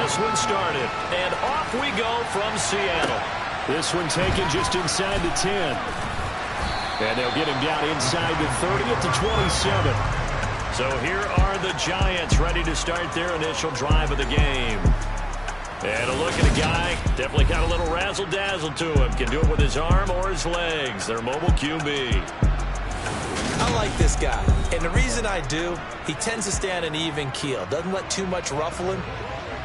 this one started. And off we go from Seattle. This one taken just inside the 10. And they'll get him down inside the 30 at the 27. So here are the Giants ready to start their initial drive of the game. And a look at a guy, definitely got a little razzle-dazzle to him. Can do it with his arm or his legs. Their mobile QB. I like this guy. And the reason I do, he tends to stay on an even keel. Doesn't let too much ruffle him.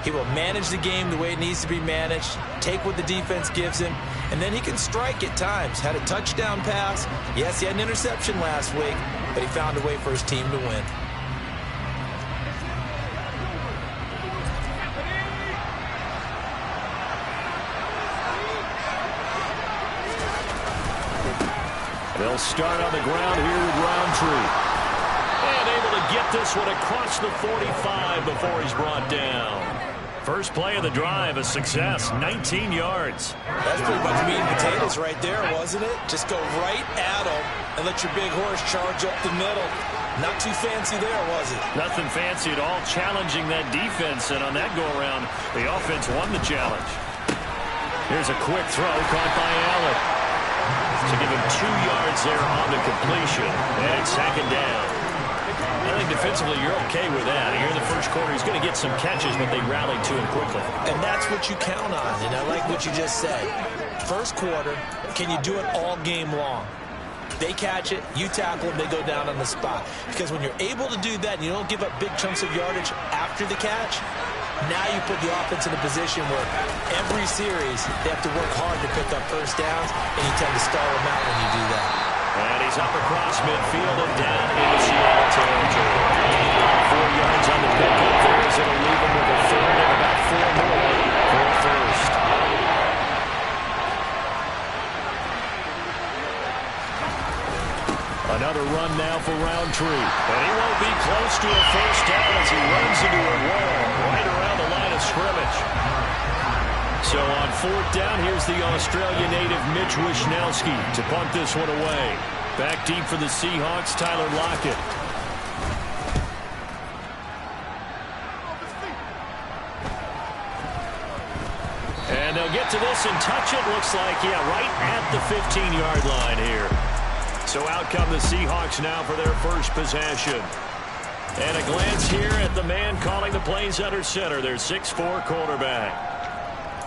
He will manage the game the way it needs to be managed, take what the defense gives him, and then he can strike at times. Had a touchdown pass. Yes, he had an interception last week, but he found a way for his team to win. They'll start on the ground here with Roundtree. And able to get this one across the 45 before he's brought down. First play of the drive, a success, 19 yards. That's pretty much meat and potatoes right there, wasn't it? Just go right at him and let your big horse charge up the middle. Not too fancy there, was it? Nothing fancy at all, challenging that defense, and on that go-around, the offense won the challenge. Here's a quick throw caught by Allen. To give him 2 yards there on the completion, and it's second down. I think defensively you're okay with that. Here in the first quarter, he's going to get some catches, but they rallied to him quickly. And that's what you count on, and I like what you just said. First quarter, can you do it all game long? They catch it, you tackle them, they go down on the spot. Because when you're able to do that and you don't give up big chunks of yardage after the catch, now you put the offense in a position where every series they have to work hard to pick up first downs, and you tend to stall them out when you do that. And he's up across midfield and down into Seattle territory. 4 yards on the pickup there, so it'll leave him with a third and about 4 more for a first. Another run now for Roundtree. And he won't be close to a first down as he runs into a wall right around the line of scrimmage. So on fourth down, here's the Australia native Mitch Wishnowsky to punt this one away. Back deep for the Seahawks, Tyler Lockett. And they'll get to this and touch it. Looks like, yeah, right at the 15-yard line here. So out come the Seahawks now for their first possession. And a glance here at the man calling the plays under center, their 6'4" quarterback.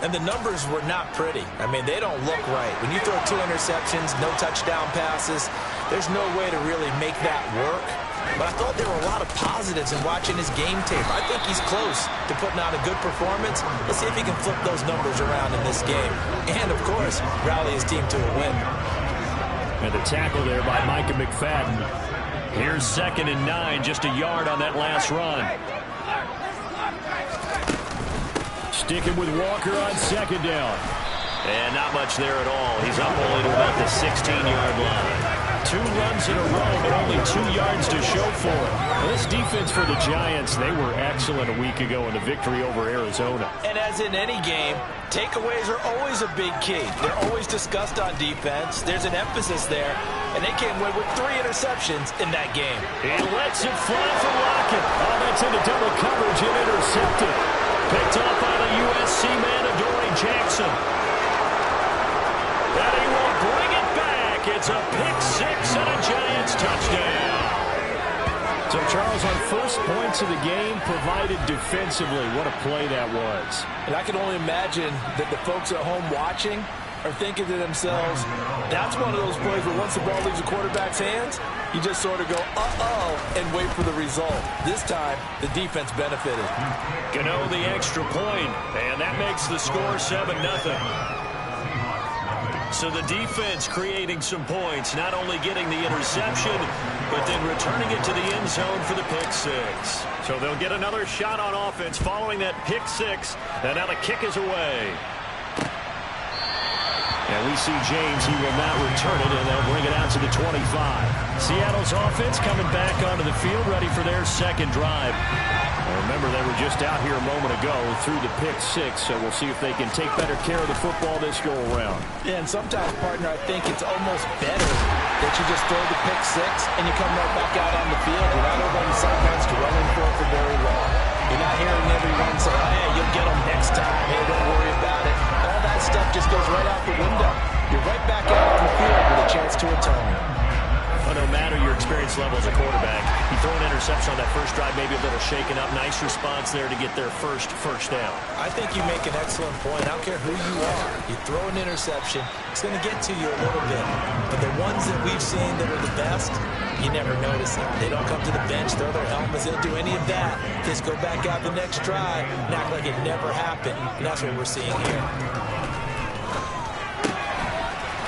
And the numbers were not pretty. I mean, they don't look right. When you throw 2 interceptions, no touchdown passes, there's no way to really make that work. But I thought there were a lot of positives in watching his game tape. I think he's close to putting on a good performance. Let's see if he can flip those numbers around in this game. And, of course, rally his team to a win. And the tackle there by Micah McFadden. Here's 2nd and 9, just a yard on that last run. Sticking with Walker on 2nd down. And not much there at all. He's up only to about the 16-yard line. 2 runs in a row, but only 2 yards to show for it. Well, this defense for the Giants, they were excellent a week ago in the victory over Arizona. And as in any game, takeaways are always a big key. They're always discussed on defense. There's an emphasis there, and they came away with 3 interceptions in that game. He lets it fly for Lockett. Oh, that's into double coverage and intercepted. Picked off by the USC man, Adoree Jackson. And he will bring it back. It's a pick-6 and a Giants touchdown. So, Charles, on first points of the game provided defensively, what a play that was. And I can only imagine that the folks at home watching are thinking to themselves, that's one of those plays where once the ball leaves the quarterback's hands, you just sort of go, uh-oh, and wait for the result. This time, the defense benefited. Gano the extra point, and that makes the score 7-0. So the defense creating some points, not only getting the interception, but then returning it to the end zone for the pick-6. So they'll get another shot on offense following that pick-6, and now the kick is away. And we see James, he will not return it, and they'll bring it out to the 25. Seattle's offense coming back onto the field, ready for their second drive. And remember, they were just out here a moment ago through the pick-6, so we'll see if they can take better care of the football this go-around. Yeah, and sometimes, partner, I think it's almost better that you just throw the pick-6 and you come right back out on the field. You're not over on the sidelines to run in for it for very long. You're not hearing everyone say, oh, yeah, you'll get them the window. You're right back out on the field with a chance to atone. Well, no matter your experience level as a quarterback, you throw an interception on that first drive, maybe a little shaken up. Nice response there to get their first down. I think you make an excellent point. I don't care who you are. You throw an interception, it's going to get to you a little bit. But the ones that we've seen that are the best, you never notice it. They don't come to the bench, throw their helmets, they don't do any of that. Just go back out the next drive and act like it never happened. And that's what we're seeing here.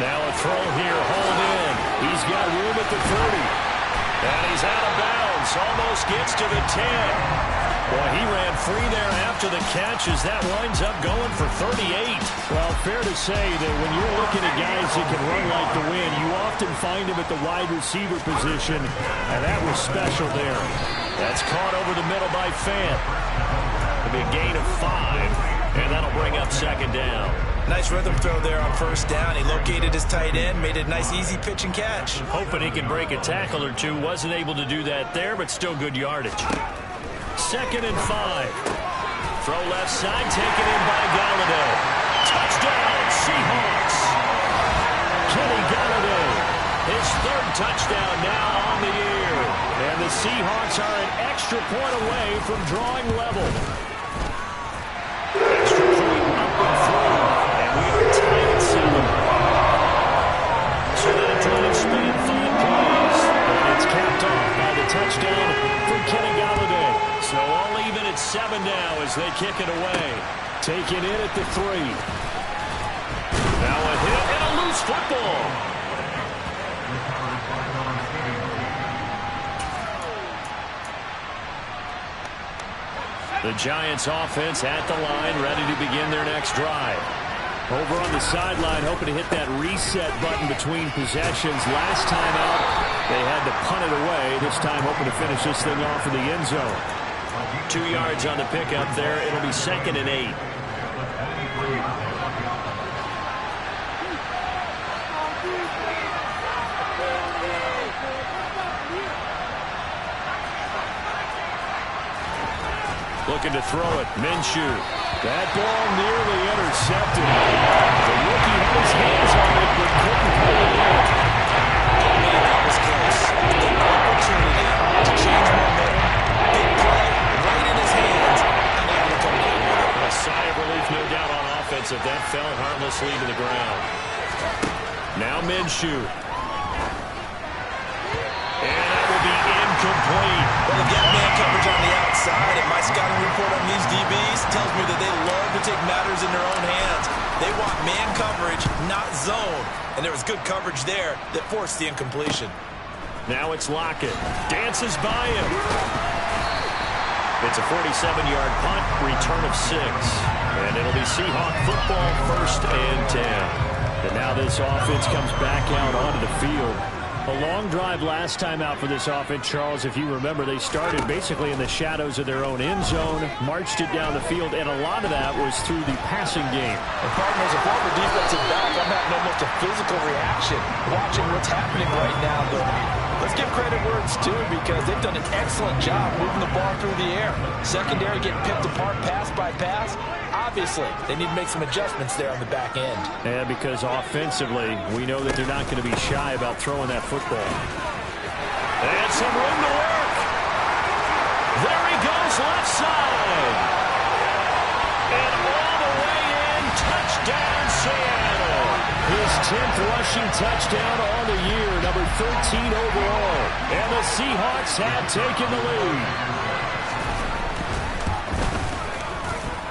Now a throw here, hold in. He's got room at the 30. And he's out of bounds. Almost gets to the 10. Boy, he ran free there after the catch as that winds up going for 38. Well, fair to say that when you're looking at guys that can run like the wind, you often find him at the wide receiver position, and that was special there. That's caught over the middle by Fant. It'll be a gain of 5, and that'll bring up second down. Nice rhythm throw there on first down. He located his tight end, made a nice easy pitch and catch. Hoping he could break a tackle or two. Wasn't able to do that there, but still good yardage. Second and 5. Throw left side, taken in by Golladay. Touchdown, Seahawks. Kenny Golladay, his third touchdown now on the year. And the Seahawks are an extra point away from drawing level. Extra point up and through. And we are tied at 7. So that drive spanned 5 plays. And it's capped off by the touchdown from Kenny Golladay. So all even at 7 now as they kick it away. Taken in at the 3. Now a hit and a loose football. The Giants offense at the line, ready to begin their next drive. Over on the sideline, hoping to hit that reset button between possessions. Last time out, they had to punt it away. This time hoping to finish this thing off in the end zone. 2 yards on the pickup there. It'll be second and 8. Looking to throw it. Minshew. That ball nearly intercepted. The rookie had his hands on it, but couldn't pull it in. Man, that was close. The opportunity to change momentum. Big play right in his hands. And able to come down with it. A sigh of relief, no doubt, on offense if that fell harmlessly to the ground. Now Minshew. And that will be incomplete. Well, they got man coverage on the outside, and my scouting report on these DBs tells me that they love to take matters in their own hands. They want man coverage, not zone. And there was good coverage there that forced the incompletion. Now it's Lockett. Dances by him. It's a 47-yard punt, return of 6. And it'll be Seahawk football, 1st and 10. And now this offense comes back out onto the field. A long drive last time out for this offense, Charles. If you remember, they started basically in the shadows of their own end zone, marched it down the field, and a lot of that was through the passing game. And partner, as a former defensive back, I'm having almost a physical reaction watching what's happening right now. But let's give credit where it's due because they've done an excellent job moving the ball through the air. Secondary getting picked apart pass by pass. Obviously, they need to make some adjustments there on the back end. Yeah, because offensively, we know that they're not going to be shy about throwing that football. And some room to work. There he goes, left side. And all the way in, touchdown Seattle. His 10th rushing touchdown on the year, number 13 overall. And the Seahawks have taken the lead.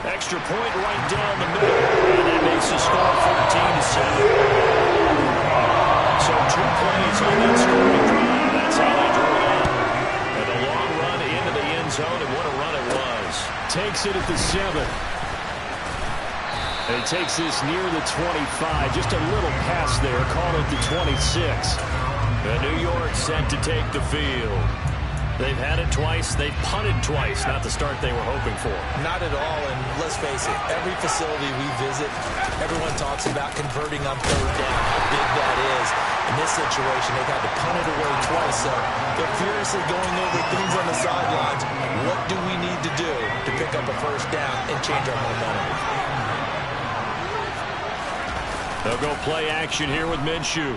Extra point right down the middle. And that makes the score 14-7. So 2 plays on that scoring drive. That's how they drew it up. And a long run into the end zone, and what a run it was. Takes it at the 7. And he takes this near the 25. Just a little pass there. Call it the 26. And New York set to take the field. They've had it twice. They've punted twice. Not the start they were hoping for. Not at all, and let's face it, every facility we visit, everyone talks about converting on 3rd down, how big that is. In this situation, they've had to punt it away twice, so they're furiously going over things on the sidelines. What do we need to do to pick up a 1st down and change our momentum? They'll go play action here with Minshew.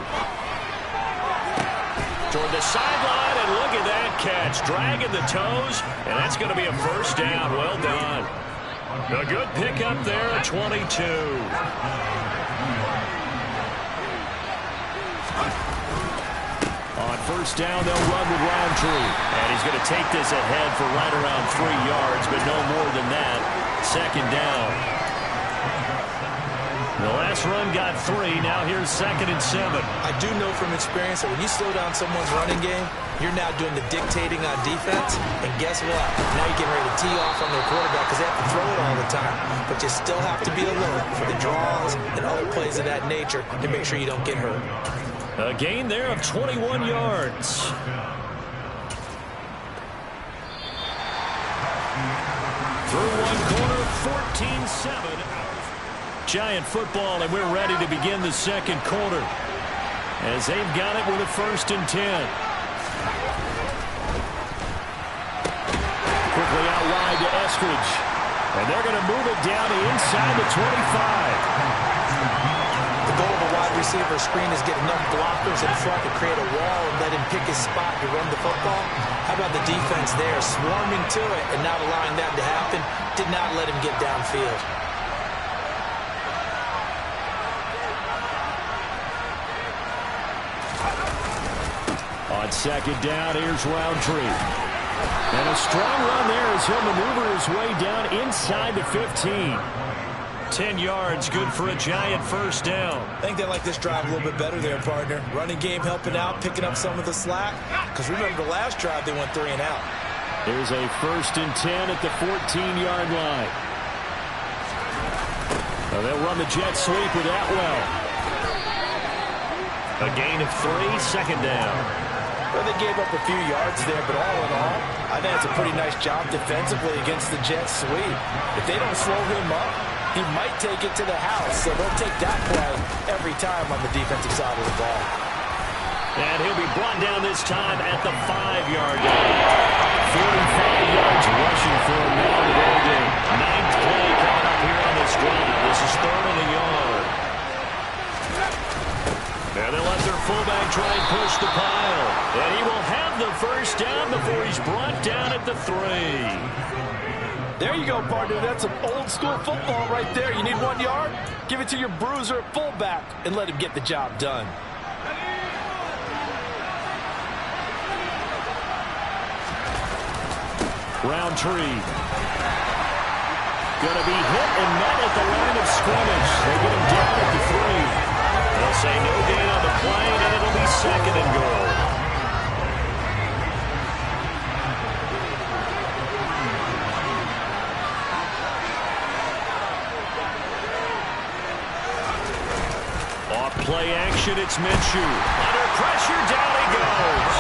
Toward the sideline, and look at that catch. Dragging the toes, and that's going to be a first down. Well done. A good pickup there at 22. On first down, they'll run with Roundtree. And he's going to take this ahead for right around 3 yards, but no more than that. Second down. The last run got 3. Now here's 2nd and 7. I do know from experience that when you slow down someone's running game, you're now doing the dictating on defense. And guess what? Now you're getting ready to tee off on their quarterback because they have to throw it all the time. But you still have to be alert for the draws and other plays of that nature to make sure you don't get hurt. A gain there of 21 yards. Through one quarter, 14-7. Giant football, and we're ready to begin the second quarter as they've got it with a 1st and 10. Quickly out wide to Eskridge, and they're going to move it down to inside the 25. The goal of a wide receiver screen is get enough blockers in front to create a wall and let him pick his spot to run the football. How about the defense there, swarming to it and not allowing that to happen? Did not let him get downfield. On second down, here's Roundtree. And a strong run there as he'll maneuver his way down inside the 15. 10 yards, good for a Giant first down. I think they like this drive a little bit better there, partner. Running game helping out, picking up some of the slack. Because remember, the last drive they went 3 and out. Here's a 1st and 10 at the 14-yard line. Now they'll run the jet sweep with Atwell. A gain of 3, second down. Well, they gave up a few yards there, but all in all, I think it's a pretty nice job defensively against the jet sweep. If they don't slow him up, he might take it to the house, so they'll take that play every time on the defensive side of the ball. And he'll be brought down this time at the 5-yard line. 45 yards rushing for him now in the ball game. 9th play coming up here on this drive. This is 3rd and a yard. And they'll let their fullback try and push the pile. And he will have the first down before he's brought down at the 3. There you go, partner. That's some old-school football right there. You need 1 yard? Give it to your bruiser at fullback and let him get the job done. Roundtree. Going to be hit and met at the line of scrimmage. They get him down at the 3. They'll say no gain on the play, and it'll be 2nd and goal. Off play action, it's Minshew. Under pressure, down he goes.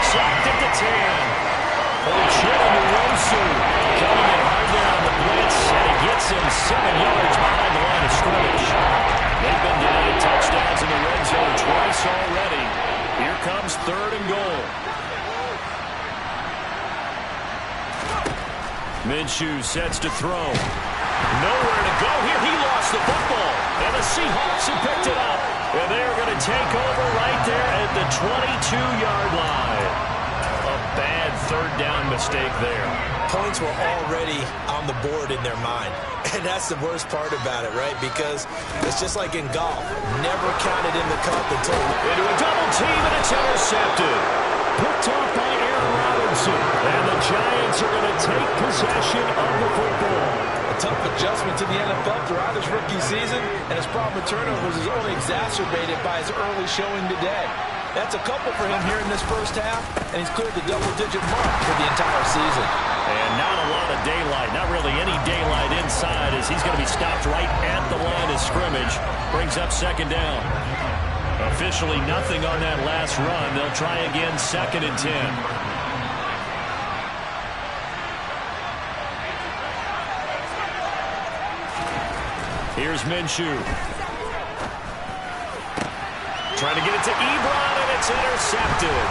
Sacked at the 10. Ochoa-Nuwosu coming in hard there on the blitz, and he gets him 7 yards behind the line of scrimmage. They've been denied touchdowns in the red zone twice already. Here comes 3rd and goal. Minshew sets to throw. Nowhere to go here. He lost the football, and the Seahawks have picked it up. And they are going to take over right there at the 22-yard line. A bad 3rd down mistake there. Points were already on the board in their mind. And that's the worst part about it, right? Because it's just like in golf. Never counted in the cup until... Into a double team, and it's intercepted. Picked off by Aaron Robinson. And the Giants are going to take possession of the football. A tough adjustment to the NFL throughout his rookie season, and his problem with turnovers is only exacerbated by his early showing today. That's a couple for him here in this first half, and he's cleared the double-digit mark for the entire season. And not a lot of daylight, not really any daylight inside, as he's going to be stopped right at the line of scrimmage. Brings up 2nd down. Officially nothing on that last run. They'll try again, 2nd and 10. Here's Minshew. Trying to get it to Ebron, and it's intercepted.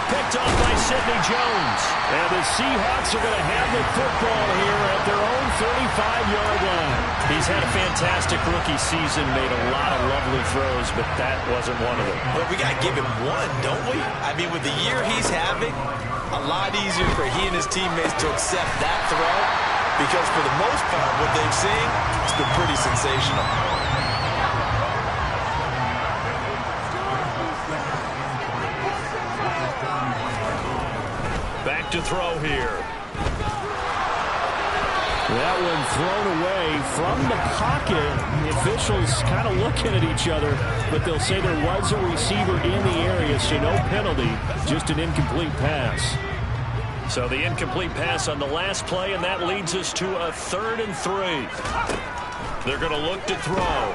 Picked off by Sidney Jones. And the Seahawks are going to have the football here at their own 35-yard line. He's had a fantastic rookie season, made a lot of lovely throws, but that wasn't one of them. Well, we got to give him one, don't we? I mean, with the year he's having, a lot easier for he and his teammates to accept that throw because for the most part, what they've seen, it's been pretty sensational. Back to throw here. That one thrown away from the pocket. The officials kind of looking at each other, but they'll say there was a receiver in the area, so no penalty, just an incomplete pass. So the incomplete pass on the last play, and that leads us to a 3rd and 3. They're going to look to throw.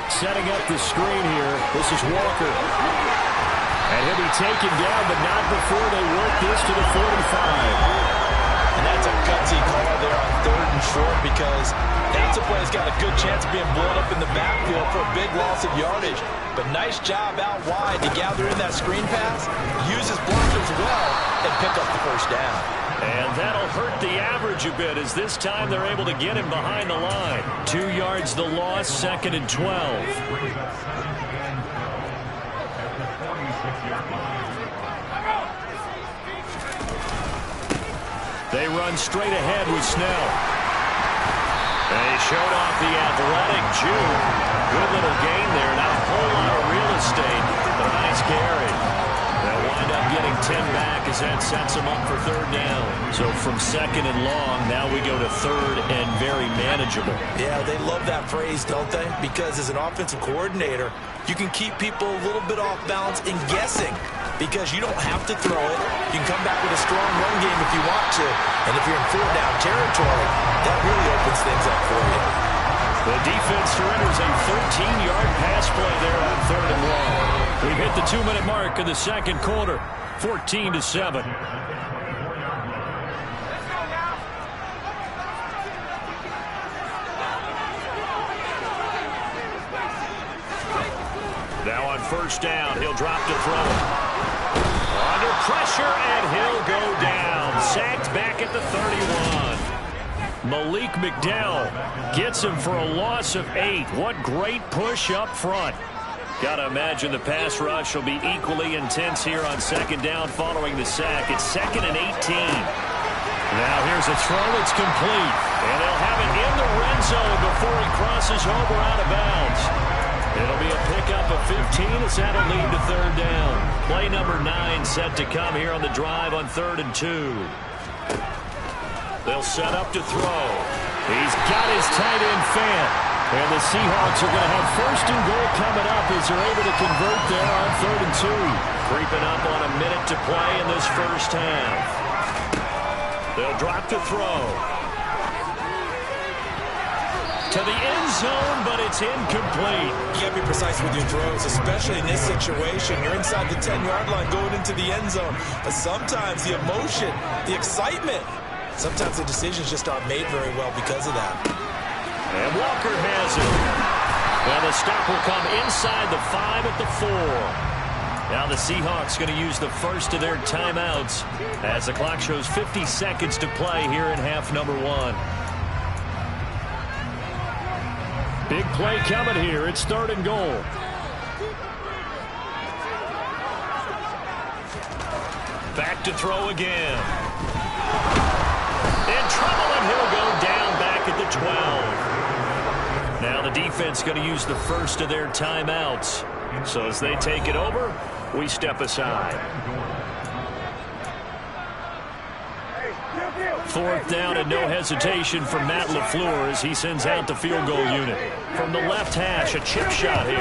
Setting up the screen here. This is Walker. And he'll be taken down, but not before they work this to the 45. And that's a gutsy call there on 3rd and short because that's a play that's got a good chance of being blown up in the backfield for a big loss of yardage. But nice job out wide to gather in that screen pass, use his blockers well, and pick up the 1st down. And that'll hurt the average a bit as this time they're able to get him behind the line. 2 yards the loss, 2nd and 12. They run straight ahead with Snell. They showed off the athletic Jude. Good little gain there. Not a whole lot of real estate, but a nice carry. They'll wind up getting 10 back as that sets them up for 3rd down. So from 2nd and long, now we go to 3rd and very manageable. Yeah, they love that phrase, don't they? Because as an offensive coordinator, you can keep people a little bit off balance in guessing because you don't have to throw it. You can come back with a strong run game if you want to. And if you're in 4th down territory, that really opens things up for you. The defense surrenders a 13-yard pass play there on 3rd and long. We've hit the 2-minute mark of the 2nd quarter, 14-7. Now on 1st down, he'll drop to throw. Under pressure, and he'll go down. Sacked back at the 31. Malik McDowell gets him for a loss of 8. What great push up front. Got to imagine the pass rush will be equally intense here on 2nd down following the sack. It's 2nd and 18. Now here's a throw. It's complete. And they'll have it in the red zone before he crosses over out of bounds. It'll be a pickup of 15 as that'll lead to 3rd down. Play number 9 set to come here on the drive on 3rd and 2. They'll set up to throw. He's got his tight end Fant. And the Seahawks are going to have 1st and goal coming up as they're able to convert there on 3rd and 2. Creeping up on a minute to play in this 1st half. They'll drop to throw. To the end zone, but it's incomplete. You got to be precise with your throws, especially in this situation. You're inside the 10-yard line going into the end zone. But sometimes the emotion, the excitement, sometimes the decisions just aren't made very well because of that. And Walker has it. And the stop will come inside the 5 at the 4. Now the Seahawks going to use the 1st of their timeouts as the clock shows 50 seconds to play here in half number 1. Big play coming here. It's 3rd and goal. Back to throw again. In trouble, and he'll go down back at the 12. Now the defense going to use the 1st of their timeouts. So as they take it over, we step aside. 4th down and no hesitation from Matt LaFleur as he sends out the field goal unit. From the left hash, a chip shot here.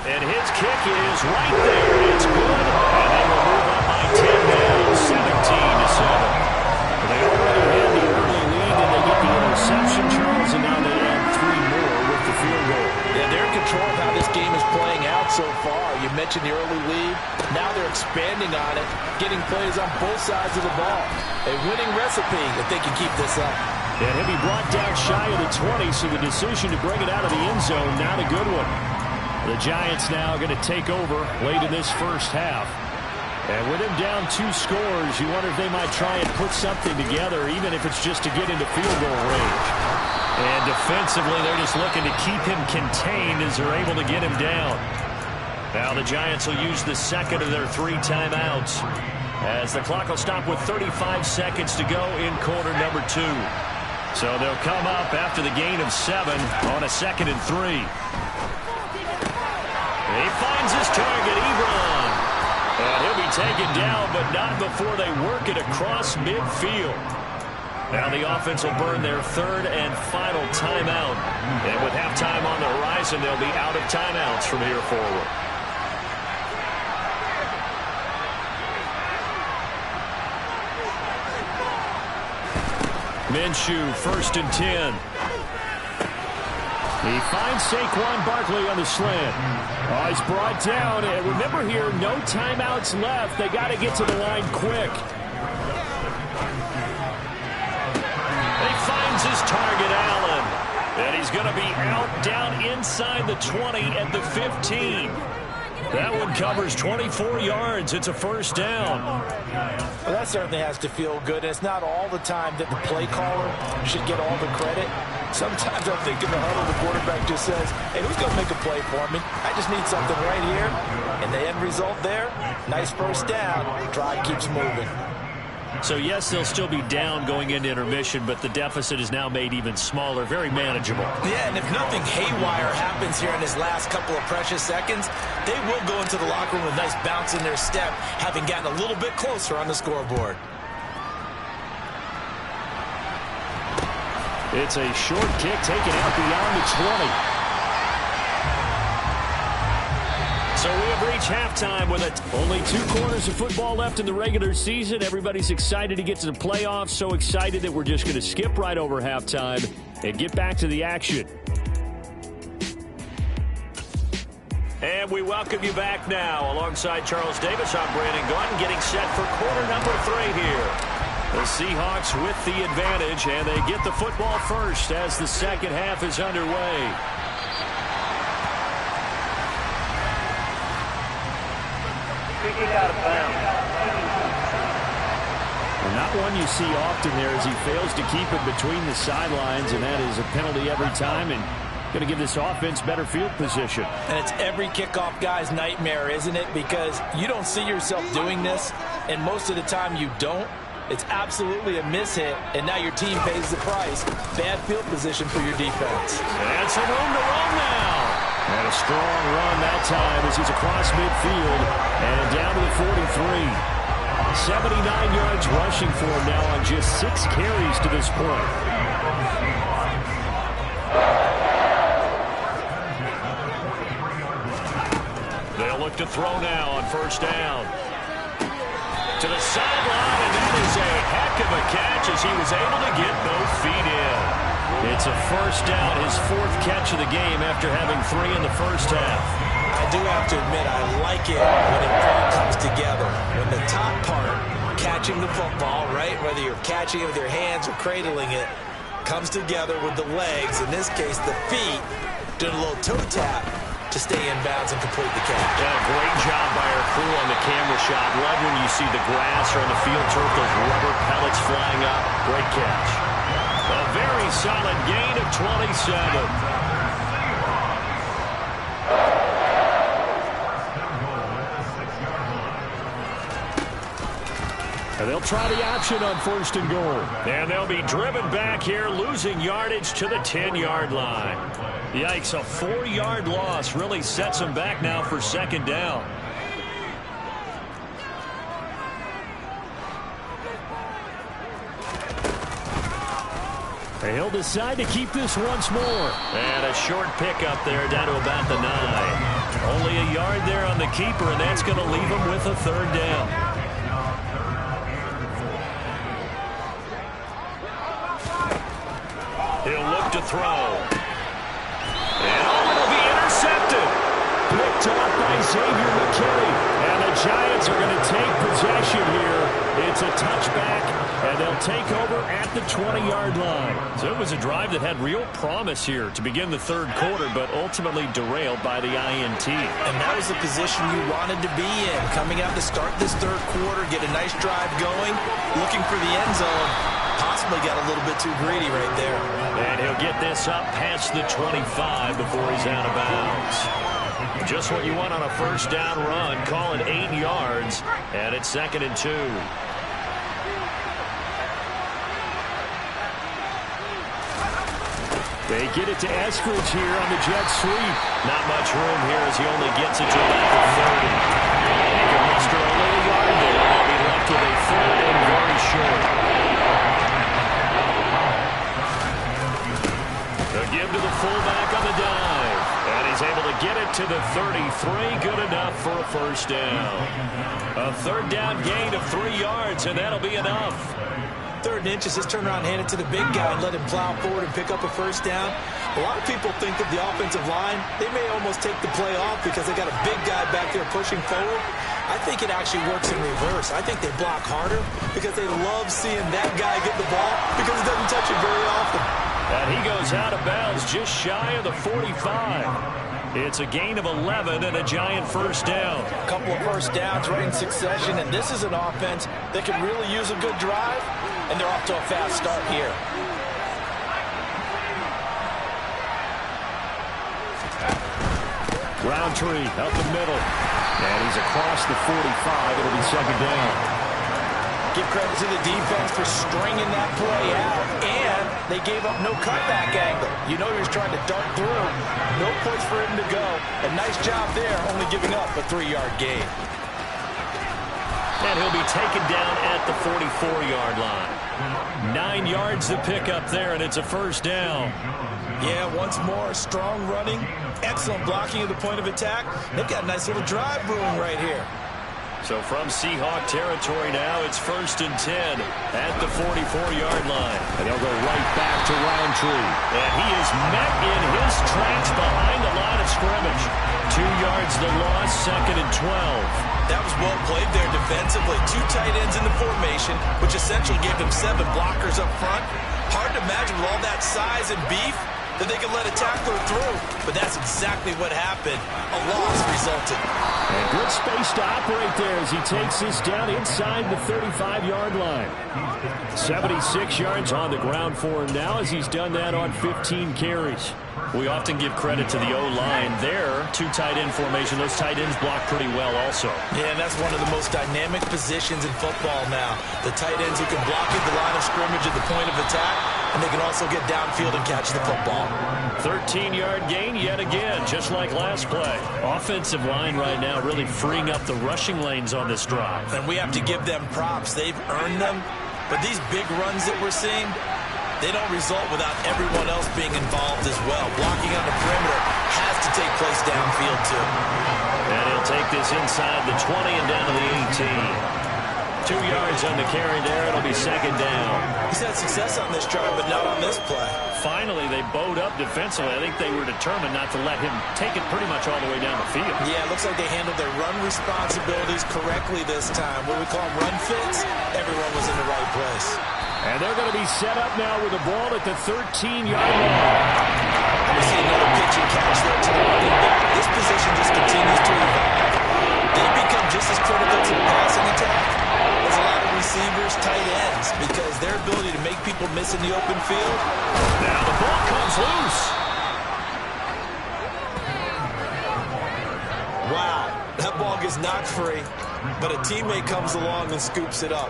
And his kick is right there. It's good. And they will move up by 10 now, 17-7. They already had the early lead and they get the interception, Charles, and now they add 3 more with the field goal. Yeah, they're in control of how this game is playing out so far. You mentioned the early lead. Now they're expanding on it, getting plays on both sides of the ball. A winning recipe if they can keep this up. And he'll be brought down shy of the 20, so the decision to bring it out of the end zone, not a good one. The Giants now going to take over late in this 1st half. And with him down 2 scores, you wonder if they might try and put something together, even if it's just to get into field goal range. And defensively, they're just looking to keep him contained as they're able to get him down. Now the Giants will use the second of their 3 timeouts, as the clock will stop with 35 seconds to go in quarter number 2. So they'll come up after the gain of 7 on a 2nd and 3. He finds his target, Ebron. And he'll be taken down, but not before they work it across midfield. Now the offense will burn their 3rd and final timeout. And with halftime on the horizon, they'll be out of timeouts from here forward. Minshew, 1st and 10. He finds Saquon Barkley on the slant. Oh, he's brought down. And remember here, no timeouts left. They got to get to the line quick. He finds his target, Allen. And he's going to be out down inside the 20 at the 15. That one covers 24 yards. It's a 1st down. Well, that certainly has to feel good. And it's not all the time that the play caller should get all the credit. Sometimes I think in the huddle, the quarterback just says, hey, who's going to make a play for me? I just need something right here. And the end result there, nice 1st down. Drive keeps moving. So, yes, they'll still be down going into intermission, but the deficit is now made even smaller, very manageable. Yeah, and if nothing haywire happens here in his last couple of precious seconds, they will go into the locker room with a nice bounce in their step, having gotten a little bit closer on the scoreboard. It's a short kick taken out beyond the 20. So we have reached halftime with it. Only 2 quarters of football left in the regular season. Everybody's excited to get to the playoffs. So excited that we're just going to skip right over halftime and get back to the action. And we welcome you back now. Alongside Charles Davis, I'm Brandon Gaudin, getting set for quarter number 3 here. The Seahawks with the advantage, and they get the football first as the second half is underway. Out of bounds. And not one you see often there as he fails to keep it between the sidelines, and that is a penalty every time and going to give this offense better field position. And it's every kickoff guy's nightmare, isn't it? Because you don't see yourself doing this, and most of the time you don't. It's absolutely a mishit, and now your team pays the price. Bad field position for your defense. And some room to run now. And a strong run that time as he's across midfield and down to the 43. 79 yards rushing for him now on just 6 carries to this point. They'll look to throw now on 1st down. To the sideline, and that is a heck of a catch as he was able to get both feet in. It's a 1st down, his 4th catch of the game after having 3 in the 1st half. I do have to admit, I like it when it all comes together. When the top part, catching the football, right, whether you're catching it with your hands or cradling it, comes together with the legs, in this case the feet, doing a little toe tap to stay in bounds and complete the catch. Yeah, great job by our crew on the camera shot. Love when you see the grass or on the field turf, those rubber pellets flying up. Great catch. A very solid gain of 27. And they'll try the option on 1st and goal. And they'll be driven back here, losing yardage to the 10-yard line. Yikes, a 4-yard loss really sets them back now for 2nd down. He'll decide to keep this once more. And a short pickup there down to about the 9. Only a yard there on the keeper, and that's going to leave him with a 3rd down. He'll look to throw. And it'll be intercepted. Picked off by Xavier McKinney. And the Giants are going to take possession here. It's a touchback, and they'll take over at the 20-yard line. So it was a drive that had real promise here to begin the 3rd quarter, but ultimately derailed by the INT. And that was the position you wanted to be in. Coming out to start this 3rd quarter, get a nice drive going, looking for the end zone. Possibly got a little bit too greedy right there. And he'll get this up past the 25 before he's out of bounds. Just what you want on a first down run. Call it 8 yards, and it's 2nd and 2. They get it to Eskridge here on the jet sweep. Not much room here as he only gets it to about the 30. He can muster a little yard there. They'll be left with a 3rd and very short. They'll give to the fullback on the dive. And he's able to get it to the 33. Good enough for a first down. A 3rd down gain of 3 yards, and that'll be enough. 3rd and inches, just turn around and hand it to the big guy and let him plow forward and pick up a first down. A lot of people think that the offensive line, they may almost take the play off because they got a big guy back there pushing forward. I think it actually works in reverse. I think they block harder because they love seeing that guy get the ball because he doesn't touch it very often. And he goes out of bounds just shy of the 45. It's a gain of 11 and a giant first down. A couple of first downs right in succession, and this is an offense that can really use a good drive, and they're off to a fast start here. Roundtree up the middle, and he's across the 45. It'll be 2nd down. Give credit to the defense for stringing that play out, and they gave up no cutback angle. You know he was trying to dart through. No place for him to go. A nice job there, only giving up a 3-yard gain. And he'll be taken down at the 44-yard line. 9 yards to pick up there, and it's a first down. Yeah, once more, strong running, excellent blocking at the point of attack. They've got a nice little drive brewing right here. So from Seahawk territory now, it's 1st and 10 at the 44-yard line. And they'll go right back to Roundtree. And he is met in his tracks behind the line of scrimmage. 2 yards the loss, 2nd and 12. That was well played there defensively. 2 tight ends in the formation, which essentially gave them 7 blockers up front. Hard to imagine with all that size and beef that they could let a tackler through. But that's exactly what happened. A loss resulted. And good space to operate there as he takes this down inside the 35-yard line. 76 yards on the ground for him now as he's done that on 15 carries. We often give credit to the O-line there. 2 tight end formation. Those tight ends block pretty well also. Yeah, and that's one of the most dynamic positions in football now. The tight ends who can block at the line of scrimmage at the point of attack, and they can also get downfield and catch the football. 13-yard gain yet again, just like last play. Offensive line right now really freeing up the rushing lanes on this drive. And we have to give them props. They've earned them. But these big runs that we're seeing, they don't result without everyone else being involved as well. Blocking on the perimeter has to take place downfield too. And he'll take this inside the 20 and down to the 18. 2 yards on the carry there. It'll be 2nd down. He's had success on this drive, but not on this play. Finally, they bowed up defensively. I think they were determined not to let him take it pretty much all the way down the field. Yeah, it looks like they handled their run responsibilities correctly this time. What we call run fits, everyone was in the right place. And they're going to be set up now with the ball at the 13-yard line. We see another pitch and catch there to the running back. This position just continues to evolve. They become just as critical to the passing attack as a lot of receivers, tight ends, because their ability to make people miss in the open field. Now the ball comes loose. Wow, that ball gets knocked free, but a teammate comes along and scoops it up.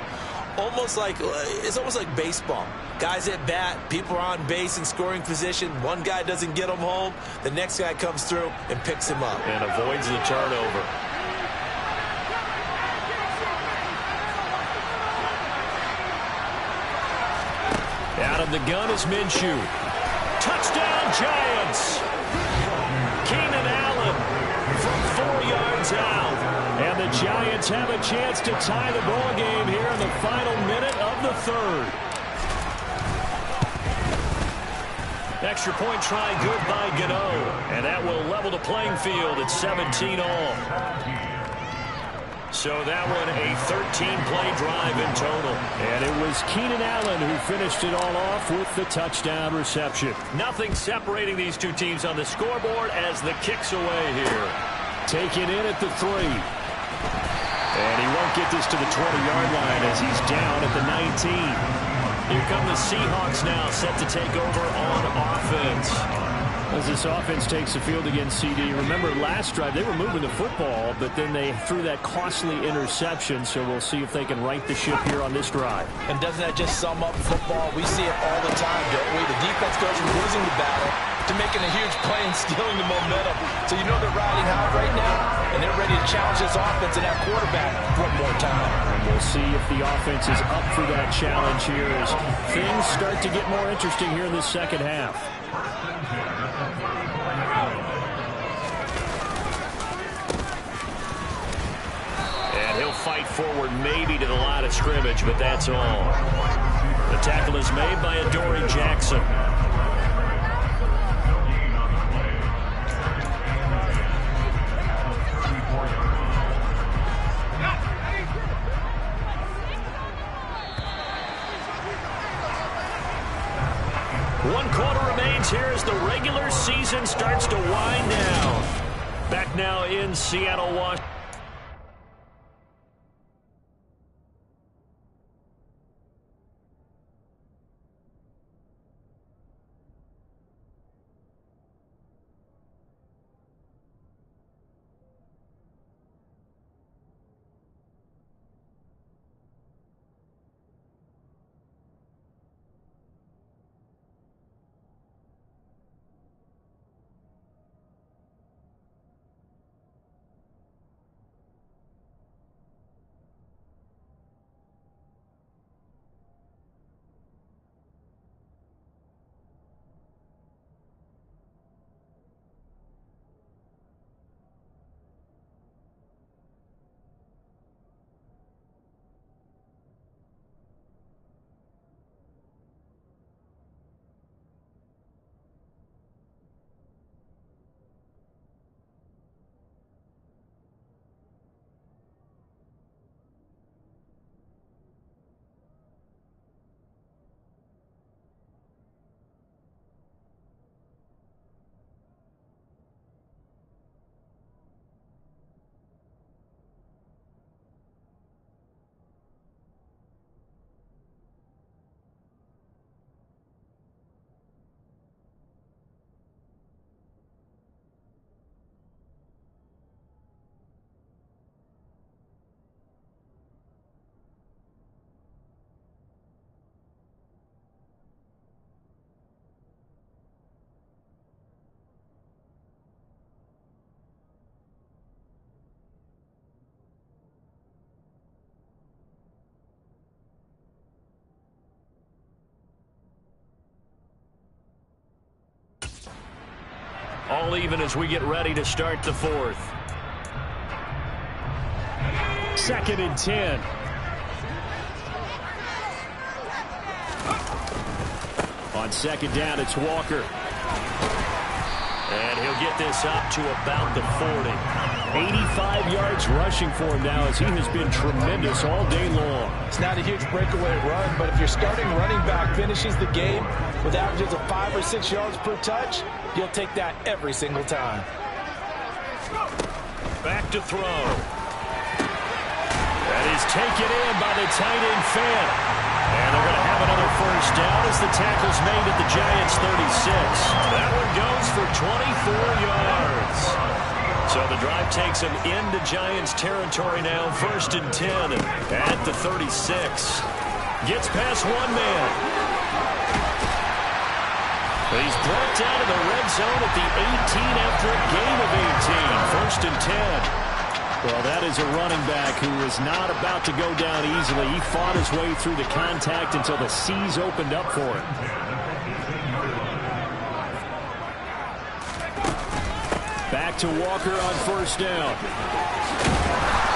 It's almost like baseball. Guys at bat, people are on base in scoring position. One guy doesn't get him home. The next guy comes through and picks him up. And avoids the turnover. Out of the gun is Minshew. Touchdown, Giants! Keenan Allen from 4 yards out. And the Giants have a chance to tie the ball game here in the final minute of the 3rd. Extra point try good by Gano. And that will level the playing field at 17 all. So that one a 13-play drive in total. And it was Keenan Allen who finished it all off with the touchdown reception. Nothing separating these two teams on the scoreboard as the kick's away here. Taken in at the 3. And he won't get this to the 20-yard line as he's down at the 19. Here come the Seahawks now, set to take over on offense. As this offense takes the field against CD, remember last drive they were moving the football, but then they threw that costly interception, so we'll see if they can right the ship here on this drive. And doesn't that just sum up football? We see it all the time, don't we? The defense goes from losing the battle to making a huge play and stealing the momentum. So you know they're riding high right now, and they're ready to challenge this offense and that quarterback one more time. And we'll see if the offense is up for that challenge here as things start to get more interesting here in the second half. And he'll fight forward maybe to the line of scrimmage, but that's all. The tackle is made by Adoree Jackson. One quarter remains here as the regular season starts to wind down. Back now in Seattle, Washington. All even as we get ready to start the fourth. 2nd and 10. On 2nd down, it's Walker. And he'll get this up to about the 40. 85 yards rushing for him now as he has been tremendous all day long. It's not a huge breakaway run, but if your starting running back finishes the game with averages of 5 or 6 yards per touch, you'll take that every single time. Back to throw. That is taken in by the tight end Fant. And they're going to have another first down as the tackle's made at the Giants' 36. That one goes for 24 yards. So the drive takes them into Giants territory now, 1st and 10 at the 36. Gets past one man. He's brought down in the red zone at the 18 after a gain of 18. 1st and 10. Well, that is a running back who is not about to go down easily. He fought his way through the contact until the seas opened up for him. Back to Walker on 1st down.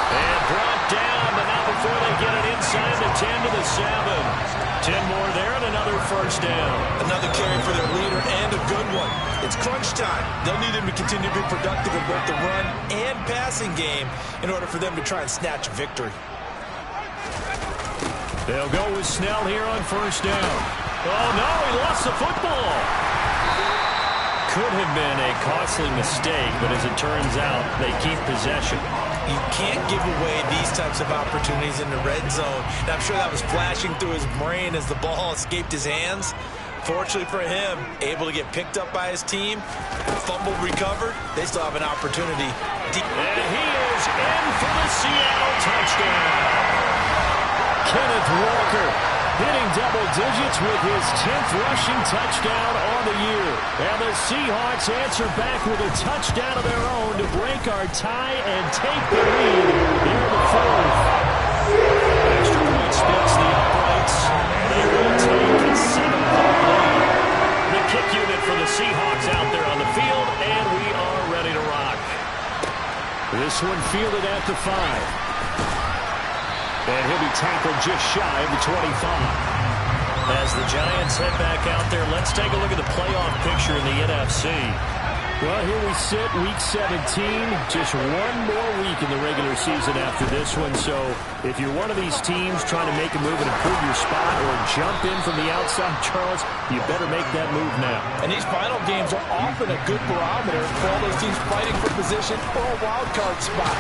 And brought down, but not before they get it inside the 10 to the 7. 10 more there and another first down. Another carry for their leader and a good one. It's crunch time. They'll need him to continue to be productive in both the run and passing game in order for them to try and snatch a victory. They'll go with Snell here on 1st down. Oh, no, he lost the football. Could have been a costly mistake, but as it turns out, they keep possession. You can't give away these types of opportunities in the red zone. And I'm sure that was flashing through his brain as the ball escaped his hands. Fortunately for him, able to get picked up by his team, fumble recovered, they still have an opportunity. And he is in for the Seattle touchdown. Kenneth Walker hitting double digits with his 10th rushing touchdown on the year. And the Seahawks answer back with a touchdown of their own to break our tie and take the lead here in the fourth. Extra point splits the uprights. They will take a 7-point lead. The kick unit for the Seahawks out there on the field, and we are ready to rock. This one fielded at the 5. And he'll be tackled just shy of the 25. As the Giants head back out there, let's take a look at the playoff picture in the NFC. Well, here we sit, Week 17. Just one more week in the regular season after this one. So if you're one of these teams trying to make a move and improve your spot or jump in from the outside, Charles, you better make that move now. And these final games are often a good barometer for all those teams fighting for position or a wild card spot.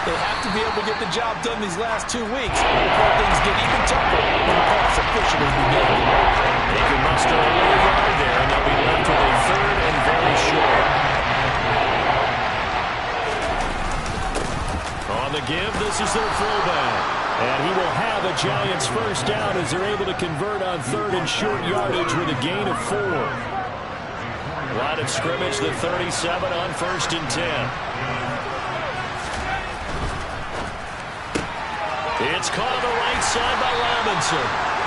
They have to be able to get the job done these last 2 weeks before things get even tougher when the playoffs officially begin. They can muster a little ride there, and they'll be left with a third and very short. On the give, this is their throwback. And he will have a Giants first down as they're able to convert on third and short yardage with a gain of 4. Line of scrimmage, the 37 on 1st and 10. It's caught on the right side by Robinson.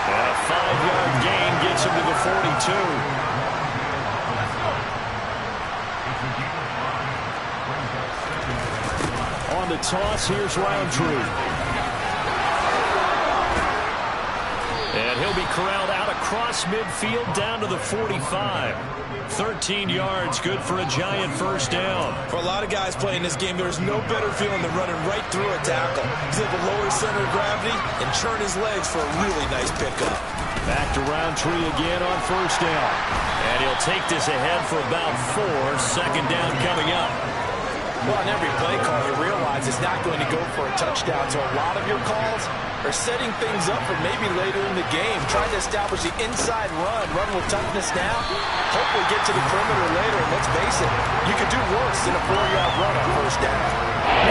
And a 5-yard gain gets him to the 42. On the toss, here's Roundtree. And he'll be corralled out across midfield down to the 45. 13 yards, good for a Giant first down. For a lot of guys playing this game, there's no better feeling than running right through a tackle. He's able to lower his center of gravity and churn his legs for a really nice pickup. Back to Roundtree again on first down. And he'll take this ahead for about 4. Second down coming up. Well, on every play call, you realize it's not going to go for a touchdown. So a lot of your calls are setting things up for maybe later in the game, trying to establish the inside run with toughness now, hopefully get to the perimeter later. And let's face it, you could do worse than a 4-yard run on first down.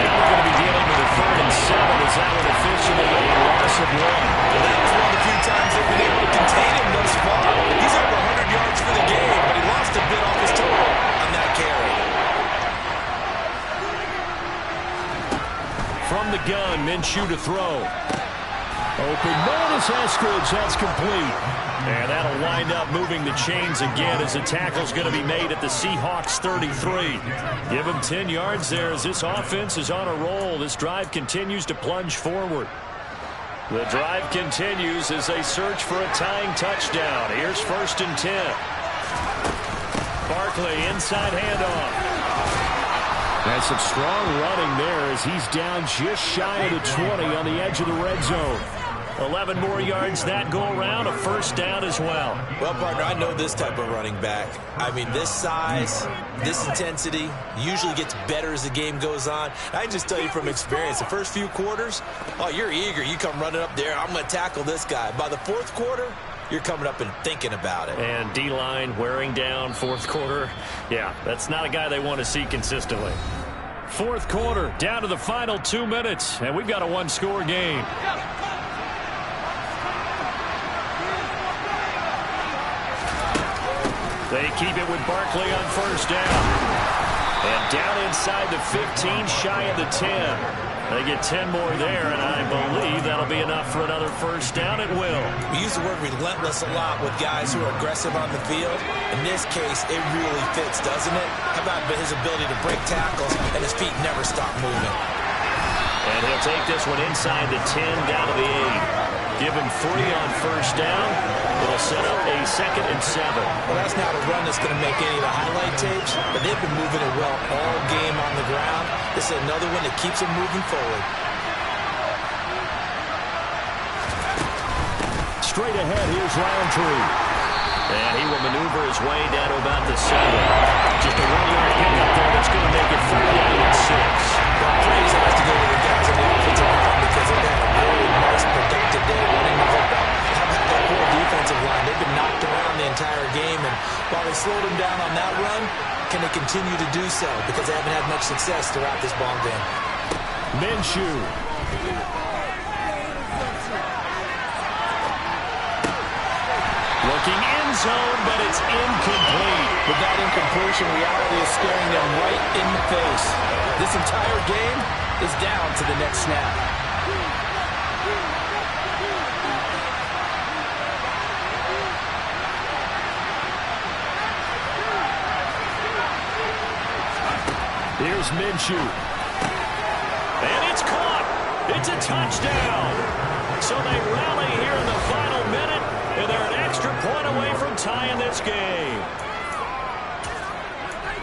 Now we're going to be dealing with a 3rd and 7 as that one officially a loss of 1. And that was one of the few times they've been able to contain him thus far. He's over 100 yards for the game, but he lost a bit off his total on that carry. From the gun, Minshew to throw. Open Notice Eskridge, that's complete. And that'll wind up moving the chains again as the tackle's going to be made at the Seahawks 33. Give them 10 yards there as this offense is on a roll. This drive continues to plunge forward. The drive continues as they search for a tying touchdown. Here's 1st and 10. Barkley inside handoff. That's some strong running there as he's down just shy of the 20 on the edge of the red zone. 11 more yards that go around, a first down as well. Well, partner, I know this type of running back. I mean, this size, this intensity usually gets better as the game goes on. I can just tell you from experience, the first few quarters, oh, you're eager. You come running up there, I'm going to tackle this guy. By the 4th quarter, you're coming up and thinking about it. And D-line wearing down 4th quarter. Yeah, that's not a guy they want to see consistently. 4th quarter, down to the final 2 minutes, and we've got a 1-score game. They keep it with Barkley on first down. And down inside the 15, shy of the 10. They get 10 more there, and I believe that'll be enough for another first down. It will. We use the word relentless a lot with guys who are aggressive on the field. In this case, it really fits, doesn't it? How about his ability to break tackles and his feet never stop moving? And he'll take this one inside the 10, down to the 8. Give him 3 on first down. It'll set up a 2nd and 7. Well, that's not a run that's going to make any of the highlight tapes, but they've been moving it well all game on the ground. This is another one that keeps them moving forward. Straight ahead, here's Roundtree. And he will maneuver his way down to about the 7. Just a 1-yard pickup there that's going to make it 3rd down and 6. Well, Fraser has to go to the can they continue to do so? Because they haven't had much success throughout this ball game. Minshew. Looking end zone, but it's incomplete. With that incompletion, reality is staring them right in the face. This entire game is down to the next snap. Here's Minshew. And it's caught. It's a touchdown. So they rally here in the final minute, and they're an extra point away from tying this game.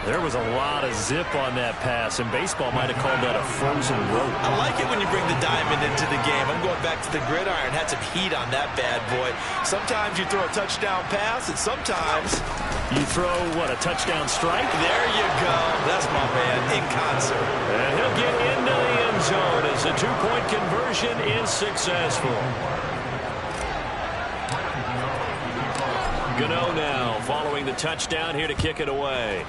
There was a lot of zip on that pass, and baseball might have called that a frozen rope. I like it when you bring the diamond into the game. I'm going back to the gridiron. Had some heat on that bad boy. Sometimes you throw a touchdown pass, and sometimes you throw, what, a touchdown strike? There you go. That's my man in concert. And he'll get into the end zone as the two-point conversion is successful. Gano now following the touchdown here to kick it away.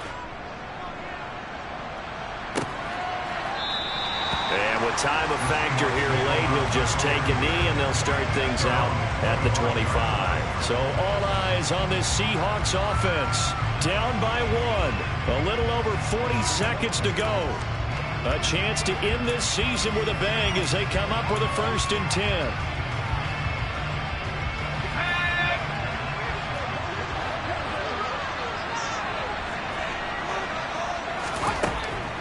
And with time a factor here late, he'll just take a knee, and they'll start things out at the 25. So all eyes on this Seahawks offense. Down by 1. A little over 40 seconds to go. A chance to end this season with a bang as they come up with a 1st and 10.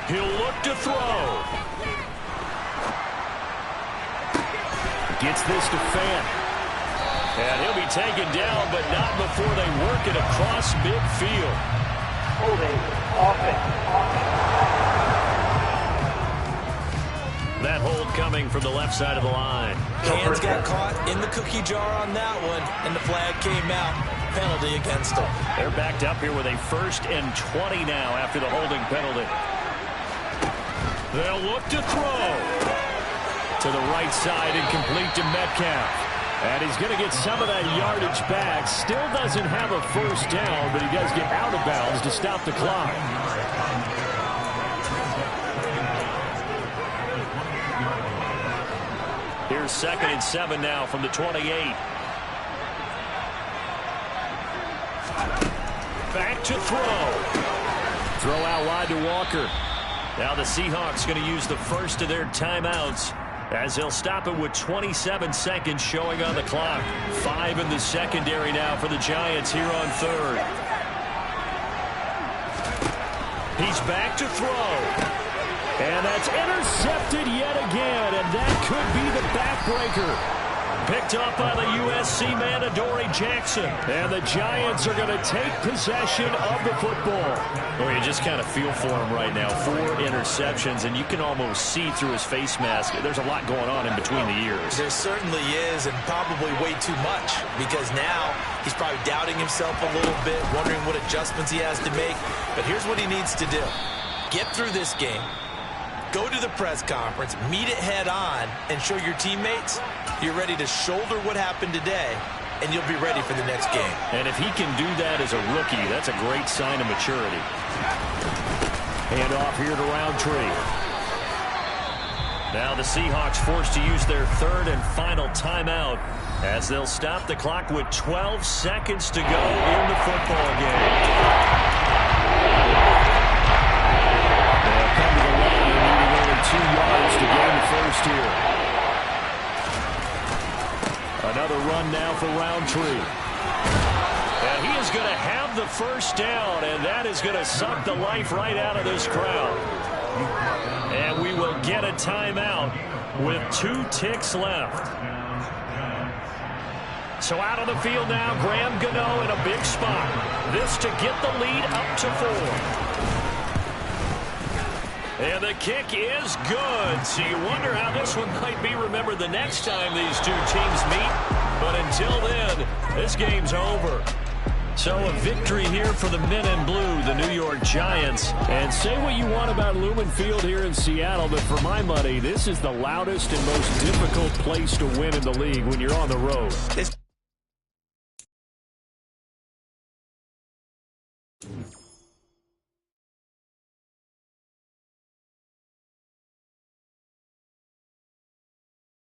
He'll look to throw. Gets this to Fant. And he'll be taken down, but not before they work it across midfield. Holding offense. That hold coming from the left side of the line. Hands got caught in the cookie jar on that one, and the flag came out. Penalty against them. They're backed up here with a 1st and 20 now after the holding penalty. They'll look to throw. To the right side and complete to Metcalf. And he's going to get some of that yardage back. Still doesn't have a 1st down, but he does get out of bounds to stop the clock. Here's 2nd and 7 now from the 28. Back to throw. Throw out wide to Walker. Now the Seahawks going to use the first of their timeouts as they'll stop it with 27 seconds showing on the clock. 5 in the secondary now for the Giants here on 3rd. He's back to throw. And that's intercepted yet again, and that could be the backbreaker. Picked up by the USC man, Adoree Jackson. And the Giants are going to take possession of the football. Well, you just kind of feel for him right now. 4 interceptions, and you can almost see through his face mask. There's a lot going on in between the ears. There certainly is, and probably way too much, because now he's probably doubting himself a little bit, wondering what adjustments he has to make. But here's what he needs to do. Get through this game. Go to the press conference, meet it head on, and show your teammates you're ready to shoulder what happened today, and you'll be ready for the next game. And if he can do that as a rookie, that's a great sign of maturity. Hand off here to Roundtree. Now the Seahawks forced to use their 3rd and final timeout as they'll stop the clock with 12 seconds to go in the football game. They'll come to the line, needing only 2 yards to gain the first here. Another run now for Roundtree. And he is going to have the 1st down, and that is going to suck the life right out of this crowd. And we will get a timeout with 2 ticks left. So out on the field now, Graham Gano in a big spot. This to get the lead up to 4. And the kick is good. So you wonder how this one might be remembered the next time these 2 teams meet. But until then, this game's over. So a victory here for the men in blue, the New York Giants. And say what you want about Lumen Field here in Seattle, but for my money, this is the loudest and most difficult place to win in the league when you're on the road.